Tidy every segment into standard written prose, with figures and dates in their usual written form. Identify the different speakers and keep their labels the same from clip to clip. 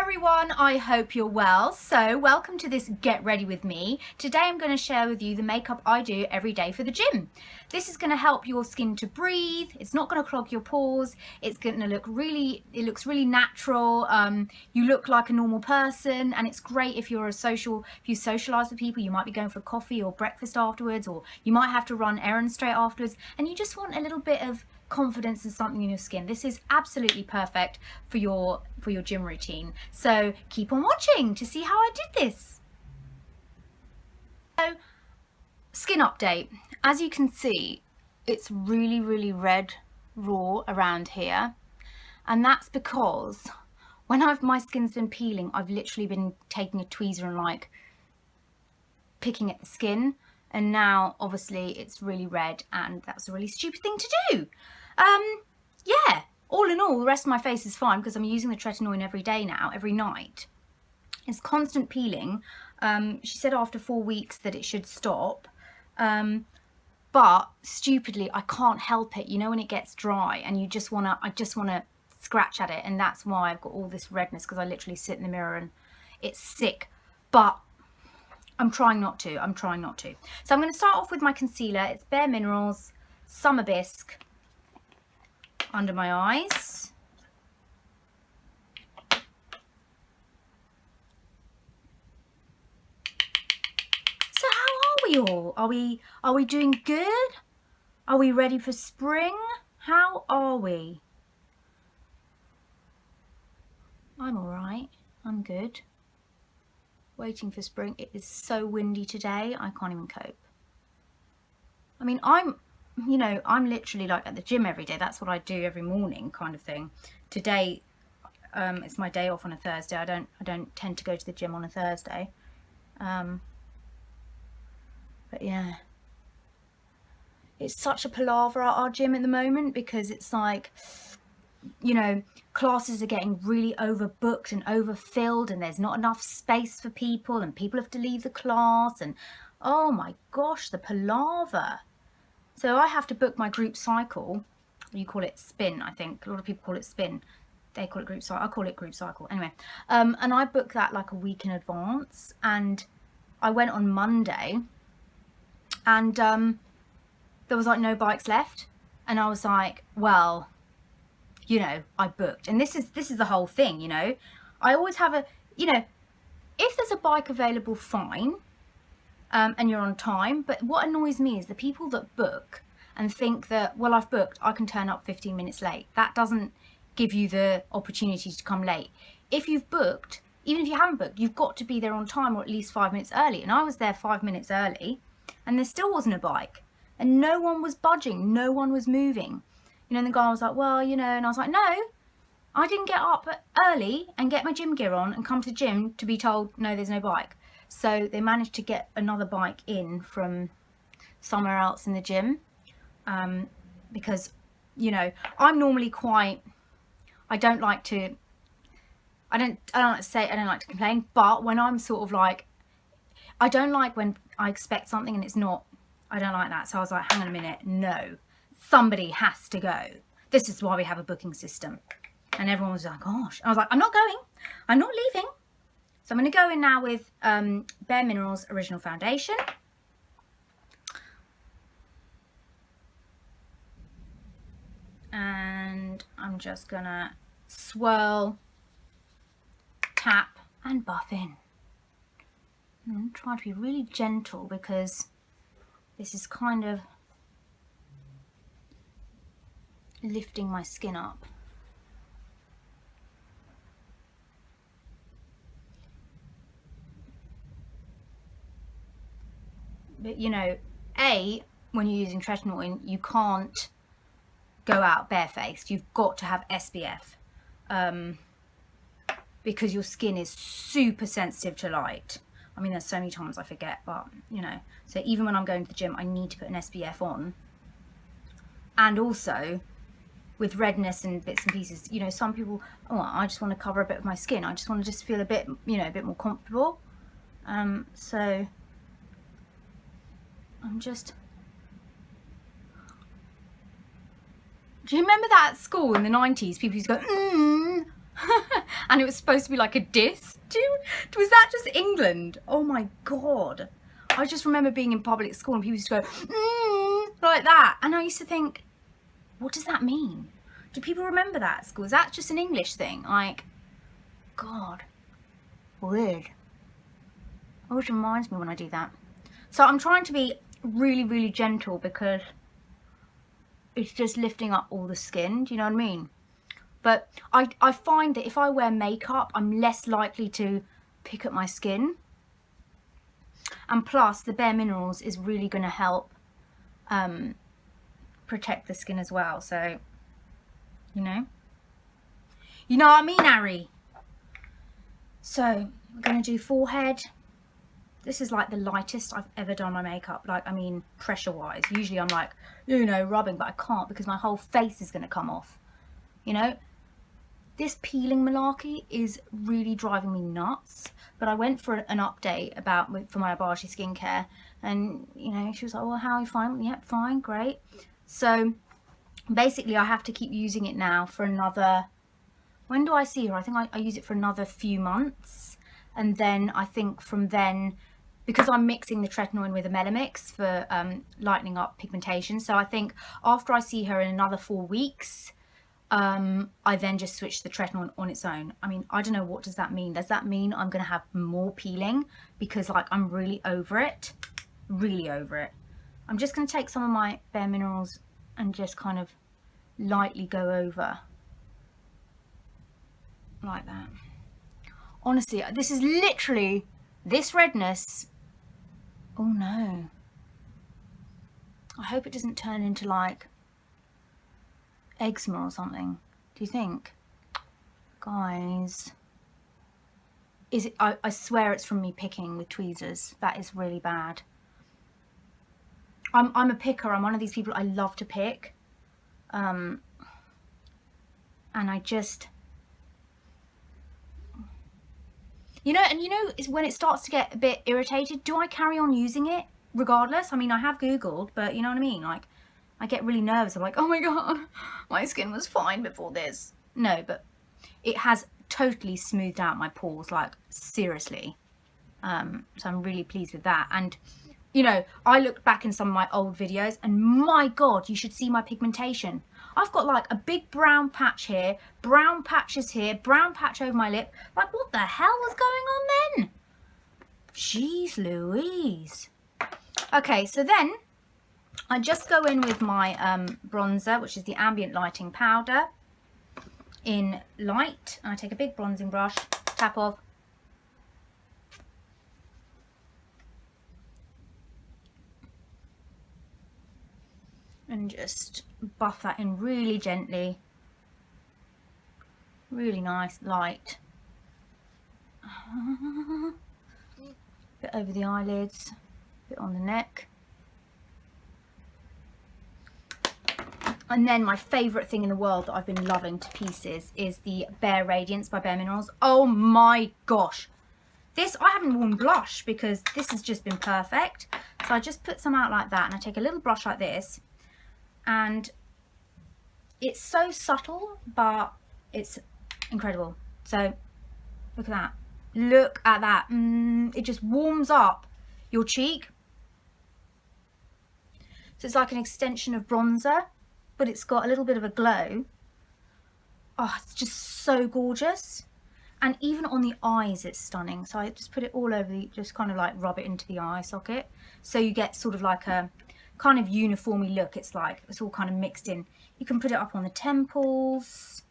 Speaker 1: everyone, I hope you're well. So welcome to this Get Ready With Me. Today I'm going to share with you the makeup I do every day for the gym. This is going to help your skin to breathe. It's not going to clog your pores. It's going to look really, it looks really natural. You look like a normal person, and it's great if you're if you socialize with people. You might be going for coffee or breakfast afterwards, or you might have to run errands straight afterwards, and you just want a little bit of confidence and something in your skin. This is absolutely perfect for your gym routine. So keep on watching to see how I did this. So, skin update. As you can see, it's really red raw around here, and that's because when my skin's been peeling, I've literally been taking a tweezer and like picking at the skin, and now obviously it's really red, and that's a really stupid thing to do. Yeah, all in all, the rest of my face is fine because I'm using the tretinoin every day now, every night. It's constant peeling. She said after 4 weeks that it should stop, but stupidly I can't help it. You know when it gets dry and I just wanna scratch at it, and that's why I've got all this redness, because I literally sit in the mirror and it's sick. But I'm trying not to. So I'm going to start off with my concealer. It's bareMinerals Summer Bisque under my eyes. So how are we all? Are we doing good? Are we ready for spring? How are we? I'm all right. I'm good. Waiting for spring. It is so windy today, I can't even cope. I mean, I'm literally like at the gym every day. That's what I do every morning, kind of thing. Today, it's my day off on a Thursday. I don't tend to go to the gym on a Thursday. But yeah, it's such a palaver at our gym at the moment, because it's like, classes are getting really overbooked and overfilled, and there's not enough space for people, and people have to leave the class, and oh my gosh, the palaver. So I have to book my group cycle. You call it spin, I think. A lot of people call it spin. They call it group cycle. I call it group cycle. Anyway, and I book that like a week in advance. And I went on Monday, and there was like no bikes left. And I was like, well, I booked. And this is the whole thing, I always have if there's a bike available, fine. And you're on time. But what annoys me is the people that book and think that, well, I've booked, I can turn up 15 minutes late. That doesn't give you the opportunity to come late. If you've booked, even if you haven't booked, you've got to be there on time, or at least 5 minutes early. And I was there 5 minutes early, and there still wasn't a bike, and no one was budging, no one was moving. And the guy was like, well, and I was like, no, I didn't get up early and get my gym gear on and come to the gym to be told, no, there's no bike. So they managed to get another bike in from somewhere else in the gym, because, I'm normally quite, I don't like to complain, but when I'm sort of like, I don't like when I expect something and it's not, I don't like that. So I was like, hang on a minute, no, somebody has to go. This is why we have a booking system. And everyone was like, gosh. I was like, I'm not going, I'm not leaving. So I'm going to go in now with bareMinerals Original Foundation. And I'm just going to swirl, tap, and buff in. And try to be really gentle, because this is kind of lifting my skin up. But when you're using tretinoin, you can't go out barefaced. You've got to have SPF, because your skin is super sensitive to light. I mean, there's so many times I forget, but so even when I'm going to the gym, I need to put an SPF on. And also with redness and bits and pieces, some people, oh, I just want to cover a bit of my skin. I just want to feel a bit, a bit more comfortable. So I'm just... Do you remember that at school in the 90s? People used to go, and it was supposed to be like a diss. Was that just England? Oh my God. I just remember being in public school and people used to go, like that. And I used to think, what does that mean? Do people remember that at school? Is that just an English thing? Like, God, weird. Always reminds me when I do that. So I'm trying to be really, really gentle because it's just lifting up all the skin. Do you know what I mean? But I find that if I wear makeup, I'm less likely to pick at my skin. And plus, the bareMinerals is really going to help protect the skin as well. So, you know what I mean, Harry? So, we're going to do forehead. This is like the lightest I've ever done my makeup. Like, I mean, pressure-wise. Usually I'm like, you know, rubbing, but I can't because my whole face is going to come off. You know? This peeling malarkey is really driving me nuts. But I went for an update for my Abaji skincare. And, you know, she was like, well, how are you fine? Yep, fine, great. So, basically, I have to keep using it now for another... When do I see her? I think I use it for another few months. And then I think from then... Because I'm mixing the tretinoin with a Melamix for lightening up pigmentation. So I think after I see her in another 4 weeks... I then just switch the tretinoin on its own. I mean, I don't know, what does that mean? Does that mean I'm going to have more peeling? Because, like, I'm really over it. Really over it. I'm just going to take some of my bareMinerals and just kind of lightly go over. Like that. Honestly, this is literally, this redness. Oh, no. I hope it doesn't turn into, like, eczema or something. Do you think? Guys, is it? I swear it's from me picking with tweezers. That is really bad. I'm a picker. I'm one of these people, I love to pick, and I just, you know, is when it starts to get a bit irritated, do I carry on using it regardless? I mean, I have Googled, but you know what I mean, like, I get really nervous. I'm like, oh my God, my skin was fine before this. No, but it has totally smoothed out my pores, like, seriously. So I'm really pleased with that. And, you know, I looked back in some of my old videos and my God, you should see my pigmentation. I've got like a big brown patch here, brown patches here, brown patch over my lip. Like, what the hell was going on then? Jeez Louise. Okay, so then I just go in with my bronzer, which is the Ambient Lighting Powder in light. And I take a big bronzing brush, tap off. And just buff that in really gently. Really nice, light. Bit over the eyelids, bit on the neck. And then my favourite thing in the world that I've been loving to pieces is the Bare Radiance by bareMinerals. Oh my gosh. This, I haven't worn blush because this has just been perfect. So I just put some out like that and I take a little brush like this. And it's so subtle, but it's incredible. So look at that. Look at that. It just warms up your cheek. So it's like an extension of bronzer, but it's got a little bit of a glow. Oh, it's just so gorgeous. And even on the eyes, it's stunning. So I just put it all over, just kind of like rub it into the eye socket. So you get sort of like a kind of uniformy look. It's like, it's all kind of mixed in. You can put it up on the temples.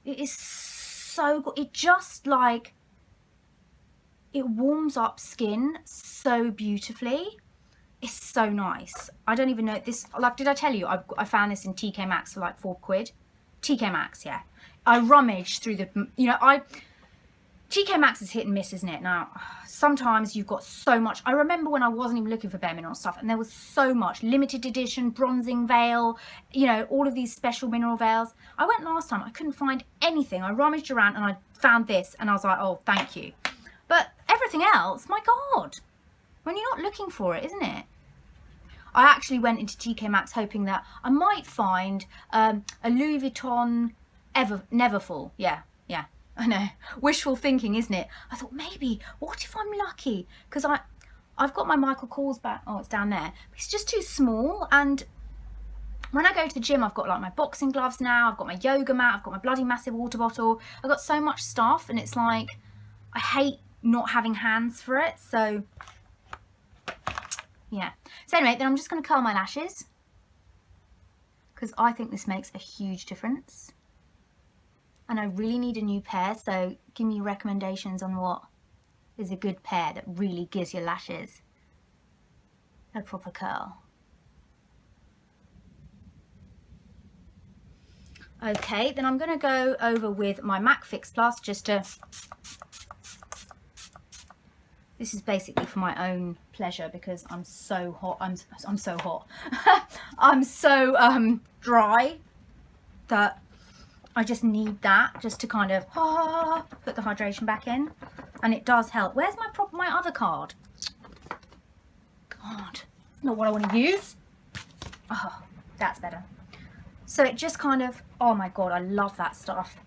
Speaker 1: It is so good. It just like, it warms up skin so beautifully. It's so nice. I don't even know this, like, did I tell you I found this in TK Maxx for like £4. TK Maxx, yeah. I rummaged through the, you know, TK Maxx is hit and miss, isn't it? Now, sometimes you've got so much. I remember when I wasn't even looking for bareMineral stuff and there was so much limited edition, bronzing veil, you know, all of these special mineral veils. I went last time, I couldn't find anything. I rummaged around and I found this and I was like, oh, thank you. But everything else, my God, when you're not looking for it, isn't it? I actually went into TK Maxx hoping that I might find a Louis Vuitton Neverfull. Yeah. I know, wishful thinking, isn't it? I thought, maybe, what if I'm lucky? Because I've got my Michael Kors bag. Oh, it's down there. It's just too small. And when I go to the gym, I've got like my boxing gloves now. I've got my yoga mat. I've got my bloody massive water bottle. I've got so much stuff, and it's like, I hate not having hands for it. So, yeah. So anyway, then I'm just going to curl my lashes, because I think this makes a huge difference. And I really need a new pair, so give me recommendations on what is a good pair that really gives your lashes a proper curl. Okay, then I'm going to go over with my MAC Fix Plus just to... This is basically for my own pleasure because I'm so hot. I'm so hot. I'm so dry that I just need that just to kind of put the hydration back in, and it does help. Where's my other card? God, not what I want to use. Oh, that's better. So it just kind of, oh my God, I love that stuff.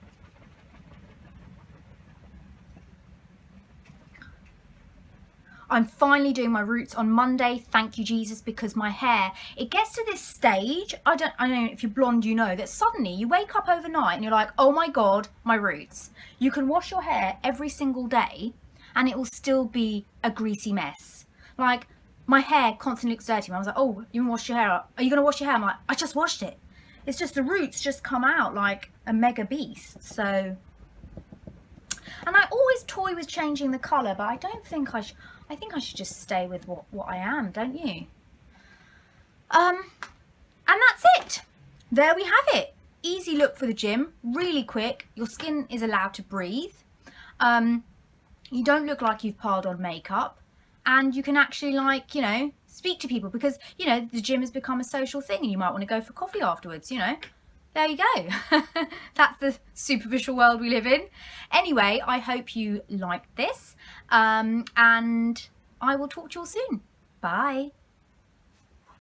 Speaker 1: I'm finally doing my roots on Monday, thank you Jesus, because my hair, it gets to this stage, I don't know if you're blonde, you know, that suddenly you wake up overnight and you're like, oh my God, my roots. You can wash your hair every single day and it will still be a greasy mess. Like, my hair constantly looks dirty. I was like, oh, you can wash your hair up. Are you going to wash your hair? I'm like, I just washed it. It's just the roots just come out like a mega beast, so... And I always toy with changing the colour, but I don't think I think I should just stay with what I am, don't you? And that's it. There we have it. Easy look for the gym, really quick. Your skin is allowed to breathe. You don't look like you've piled on makeup, and you can actually, like, you know, speak to people because, you know, the gym has become a social thing and you might want to go for coffee afterwards, you know. There you go. That's the superficial world we live in. Anyway, I hope you liked this, and I will talk to you all soon. Bye.